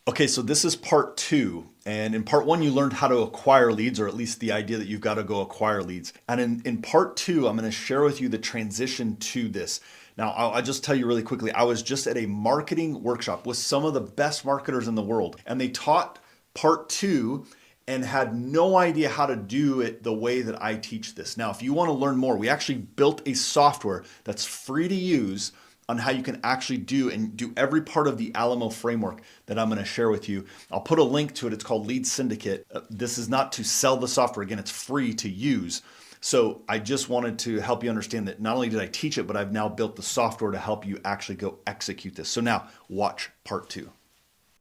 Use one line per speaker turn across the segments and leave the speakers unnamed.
Okay, so this is part two. And in part one, you learned how to acquire leads, or at least the idea that you've got to go acquire leads. And in part two, I'm going to share with you the transition to this. Now, I'll just tell you really quickly, I was just at a marketing workshop with some of the best marketers in the world, and they taught part two and had no idea how to do it the way that I teach this. Now, if you want to learn more, we actually built a software that's free to use on how you can actually do every part of the Alamo framework that I'm going to share with you. I'll put a link to it. It's called Lead Syndicate. This is not to sell the software. Again, it's free to use. So I just wanted to help you understand that not only did I teach it, but I've now built the software to help you actually go execute this. So now watch part two.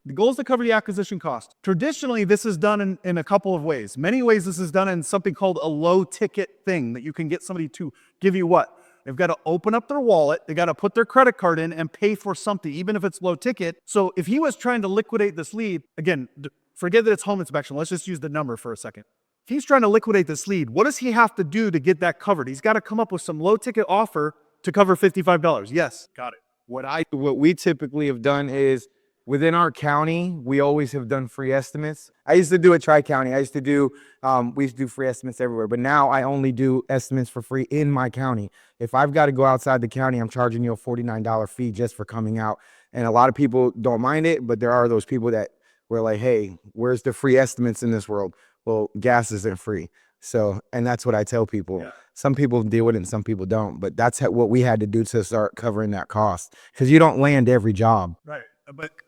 The goal is to cover the acquisition cost. Traditionally, this is done in a couple of ways. Many ways this is done in something called a low ticket thing that you can get somebody to give you what? They've got to open up their wallet, they got to put their credit card in and pay for something, even if it's low ticket. So if he was trying to liquidate this lead, again, forget that it's home inspection, let's just use the number for a second. If he's trying to liquidate this lead, what does he have to do to get that covered? He's got to come up with some low ticket offer to cover $55. Yes, got it.
What we typically have done is within our county, we always have done free estimates. I used to do it tri-county. We used to do free estimates everywhere, but now I only do estimates for free in my county. If I've got to go outside the county, I'm charging you a $49 fee just for coming out. And a lot of people don't mind it, but there are those people that were like, hey, where's the free estimates in this world? Well, gas isn't free. So, and that's what I tell people. Yeah. Some people deal with it and some people don't, but that's what we had to do to start covering that cost, because you don't land every job.
Right.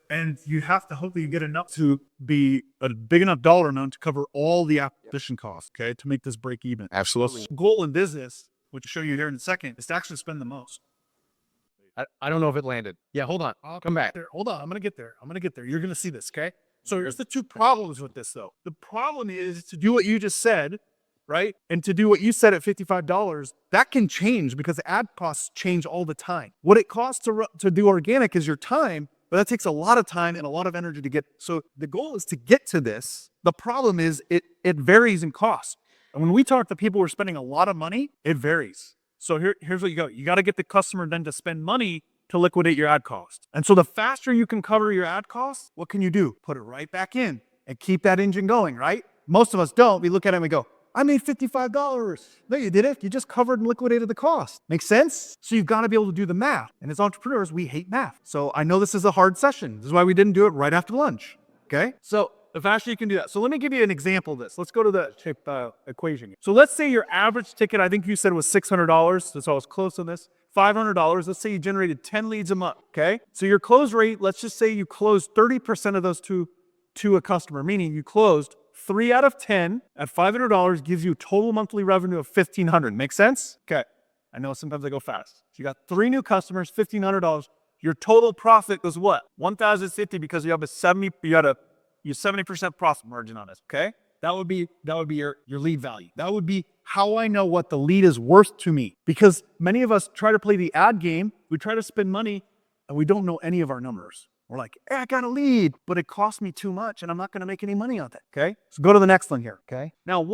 And you have to hopefully get enough to be a big enough dollar amount to cover all the acquisition costs, okay, to make this break even.
Absolutely.
Goal in business, which I'll show you here in a second, is to actually spend the most.
I don't know if it landed. Yeah, hold on. I'll come back.
Hold on. I'm going to get there. You're going to see this, okay? So here's the two problems with this, though. The problem is to do what you just said, right? And to do what you said at $55, that can change because ad costs change all the time. What it costs to do organic is your time, but that takes a lot of time and a lot of energy to get. So the goal is to get to this. The problem is it varies in cost. And when we talk to people who are spending a lot of money, it varies. So here's what you got. You got to get the customer then to spend money to liquidate your ad cost. And so the faster you can cover your ad costs, what can you do? Put it right back in and keep that engine going, right? Most of us don't. We look at it and we go, I made $55. No, you didn't. You just covered and liquidated the cost. Make sense? So you've got to be able to do the math. And as entrepreneurs, we hate math. So I know this is a hard session. This is why we didn't do it right after lunch. Okay? So the faster you can do that. So let me give you an example of this. Let's go to the equation. So let's say your average ticket, I think you said was $600. So I was close on this. $500. Let's say you generated 10 leads a month. Okay? So your close rate, let's just say you closed 30% of those to a customer, meaning you closed 3 out of 10 at $500 gives you total monthly revenue of $1,500. Make sense? Okay. I know sometimes I go fast. So you got 3 new customers, $1,500. Your total profit was what? $1,050 because you have your 70% profit margin on this. Okay. That would be your lead value. That would be how I know what the lead is worth to me, because many of us try to play the ad game. We try to spend money and we don't know any of our numbers. We're like, hey, I got a lead, but it cost me too much and I'm not going to make any money on that, okay? So go to the next one here, okay? Now,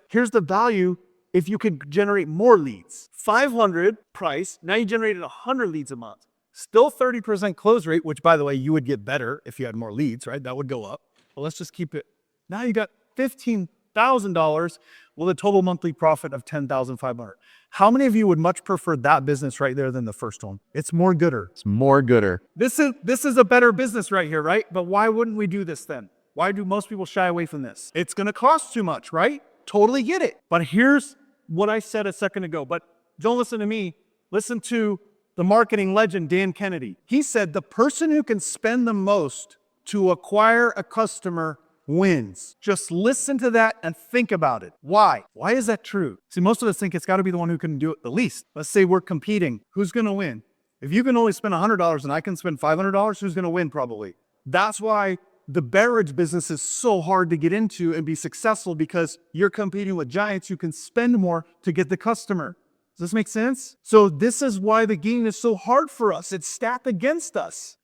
here's the value if you could generate more leads. 500 price, now you generated 100 leads a month. Still 30% close rate, which by the way, you would get better if you had more leads, right? That would go up. But let's just keep it. Now you got $15,000 with a total monthly profit of $10,500. How many of you would much prefer that business right there than the first one? It's more Goodter.
It's more Goodter.
This is a better business right here, right? But why wouldn't we do this then? Why do most people shy away from this? It's going to cost too much, right? Totally get it. But here's what I said a second ago. But don't listen to me. Listen to the marketing legend, Dan Kennedy. He said the person who can spend the most to acquire a customer wins. Just listen to that and think about it. Why? Why is that true? See, most of us think it's got to be the one who can do it the least. Let's say we're competing. Who's going to win? If you can only spend $100 and I can spend $500, who's going to win probably? That's why the beverage business is so hard to get into and be successful, because you're competing with giants who can spend more to get the customer. Does this make sense? So this is why the game is so hard for us. It's stacked against us.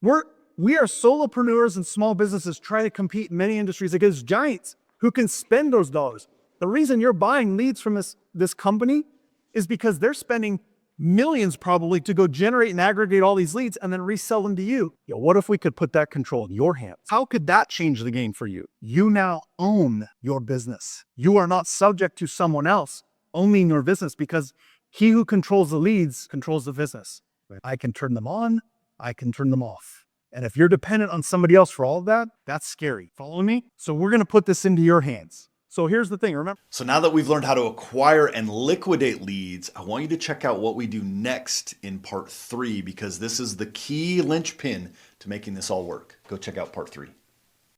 We are solopreneurs and small businesses trying to compete in many industries against giants who can spend those dollars. The reason you're buying leads from this company is because they're spending millions probably to go generate and aggregate all these leads and then resell them to you. What if we could put that control in your hands? How could that change the game for you? You now own your business. You are not subject to someone else owning your business, because he who controls the leads controls the business. I can turn them on, I can turn them off. And if you're dependent on somebody else for all of that, that's scary. Follow me? So we're going to put this into your hands. So here's the thing, remember?
So now that we've learned how to acquire and liquidate leads, I want you to check out what we do next in part 3, because this is the key linchpin to making this all work. Go check out part 3.